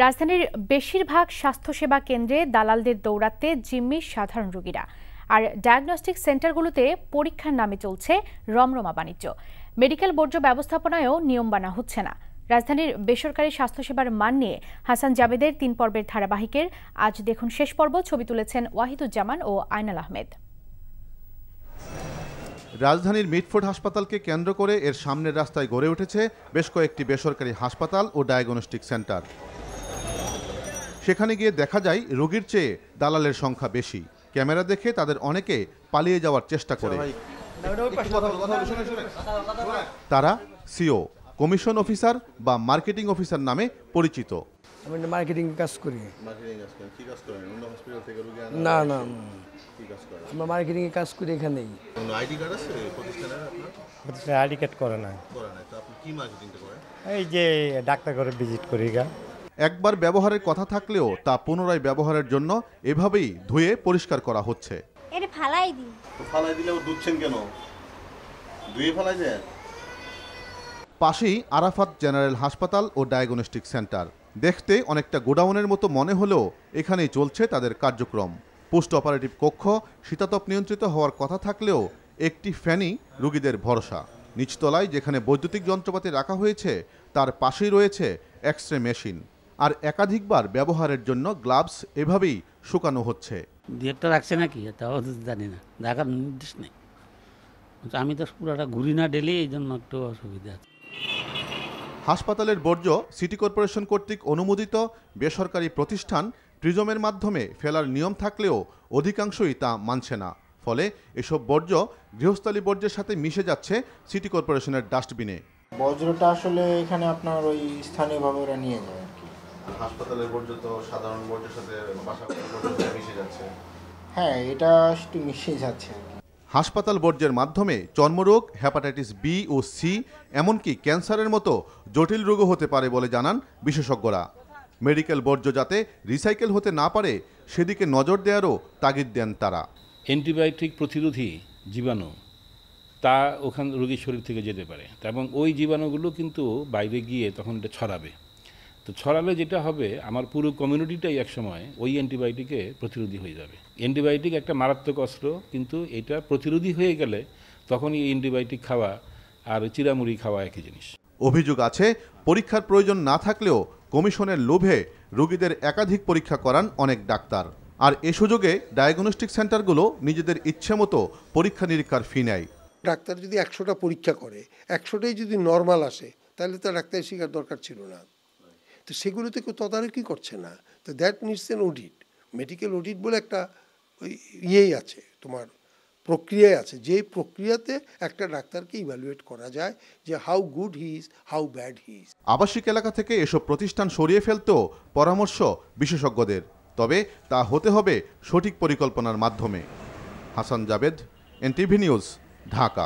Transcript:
রাজধানীর বেশিরভাগ স্বাস্থ্যসেবা কেন্দ্রে দালালদের দৌড়াতে জিম্মি সাধারণ রোগীরা। আর ডায়াগনস্টিক সেন্টারগুলোতে পরীক্ষার নামে চলছে রমরমা বাণিজ্য। মেডিকেল বর্জ্য ব্যবস্থাপনায়ও নিয়ম মানা হচ্ছে না। রাজধানীর বেসরকারি স্বাস্থ্যসেবার মান নিয়ে হাসান জাবেদের ৩ পর্বের ধারাবাহিকের আজ দেখুন শেষ পর্ব। ছবি তুলেছেন ওয়াহিদুজ্জামান ও আয়নাল আহমেদ। রাজধানীর মিটফোর্ড হাসপাতালকে কেন্দ্র করে এর সামনের রাস্তায় গড়ে উঠেছে বেশ কয়েকটি বেসরকারি হাসপাতাল ও ডায়াগনস্টিক সেন্টার। সেখানে গিয়ে দেখা যায় রোগীর চেয়ে দালালের সংখ্যা বেশি। ক্যামেরা দেখে তাদের অনেকে পালিয়ে যাওয়ার চেষ্টা করে। তারা সিও, কমিশন অফিসার বা মার্কেটিং অফিসার নামে পরিচিত। আমি মার্কেটিং কাজ করি। না না, আমরা মার্কেটিং কাজ করি এখানেই। আইডি কার্ড আছে প্রতিষ্ঠানের? প্রতিষ্ঠানে আইডি কার্ড করে না। তো আপনি কি মার্কেটিংটা করেন? এই যে ডাক্তার করে ভিজিট করি। একবার ব্যবহারের কথা থাকলেও তা পুনরায় ব্যবহারের জন্য এভাবেই ধুয়ে পরিষ্কার করা হচ্ছে। এটা ফালাই দিই। তো ফালাই দিলেও দুধছেন কেন? ধুয়ে ফালাই দেন। পাশেই আরাফাত জেনারেল হাসপাতাল ও ডায়াগনস্টিক সেন্টার। দেখতে অনেকটা গোডাউনের মতো মনে হলেও এখানেই চলছে তাদের কার্যক্রম। পোস্ট অপারেটিভ কক্ষ শীতাতপ নিয়ন্ত্রিত হওয়ার কথা থাকলেও একটি ফ্যানই রোগীদের ভরসা। নিচতলায় যেখানে বৈদ্যুতিক যন্ত্রপাতি রাখা হয়েছে তার পাশেই রয়েছে এক্স-রে মেশিন। আর একাধিকবার ব্যবহারের জন্য গ্লাভস এভাবেই শুকানো হচ্ছে। একটা রাখছে নাকি তাও জানি না, দেখার নির্দেশ নেই। আমি তো পুরোটা ঘুরি না ডেলি, এই জন্য একটু অসুবিধা। হাসপাতালের বর্জ্য সিটি কর্পোরেশন কর্তৃক অনুমোদিত বেসরকারি প্রতিষ্ঠান প্রিজমের মাধ্যমে ফেলার নিয়ম থাকলেও অধিকাংশই তা মানছে না। ফলে এসব বর্জ্য গৃহস্থালী বর্জ্যের সাথে মিশে যাচ্ছে সিটি কর্পোরেশনের ডাস্টবিনে। বর্জ্যটা আসলে এখানে আপনার ওই স্থানীয়ভাবে ওরা নিয়ে যায় আর কি। হাসপাতালের বর্জ্য তো সাধারণ বর্জ্যের সাথে মিশে যাচ্ছে। হ্যাঁ, এটা একটু মিশে যাচ্ছে। হাসপাতাল বর্জ্যের মাধ্যমে চর্মরোগ, হেপাটাইটিস বি ও সি, এমনকি ক্যান্সারের মতো জটিল রোগও হতে পারে বলে জানান বিশেষজ্ঞরা। মেডিকেল বর্জ্য যাতে রিসাইকেল হতে না পারে সেদিকে নজর দেওয়ারও তাগিদ দেন তারা। অ্যান্টিবায়োটিক প্রতিরোধী জীবাণু তা ওখান রোগীর শরীর থেকে যেতে পারে, এবং ওই জীবাণুগুলো কিন্তু বাইরে গিয়ে তখন এটা ছড়াবে। তো ছড়ালে যেটা হবে, আমার পুরো কমিউনিটিটাই একসময় ওই অ্যান্টিবায়োটিকে প্রতিরোধী হয়ে যাবে। অ্যান্টিবায়োটিক একটা মারাত্মক অস্ত্র, কিন্তু এটা প্রতিরোধী হয়ে গেলে তখন এই অ্যান্টিবায়োটিক খাওয়া আর চিরামুড়ি খাওয়া একই জিনিস। অভিযোগ আছে পরীক্ষার প্রয়োজন না থাকলেও কমিশনের লোভে রোগীদের একাধিক পরীক্ষা করান অনেক ডাক্তার। আর এ সুযোগে ডায়াগনস্টিক সেন্টারগুলো নিজেদের ইচ্ছে মতো পরীক্ষা নিরীক্ষার ফি নেয়। ডাক্তার যদি 100টা পরীক্ষা করে, 100টাই যদি নর্মাল আসে, তাহলে তো ডাক্তার শেখার দরকার ছিল না। তো সেগুলোতে কেউ তদারকি করছে না। তো that needs N audit. Medical audit বলে একটা ইয়েই আছে, তোমার প্রক্রিয়ায় আছে, যে প্রক্রিয়াতে একটা ডাক্তারকে ইভ্যালুয়েট করা যায় যে how good he is, how bad he is. আবাসিক এলাকা থেকে এসব প্রতিষ্ঠান সরিয়ে ফেলতেও পরামর্শ বিশেষজ্ঞদের। তবে তা হতে হবে সঠিক পরিকল্পনার মাধ্যমে। Hasan Jabed, NTV news, Dhaka.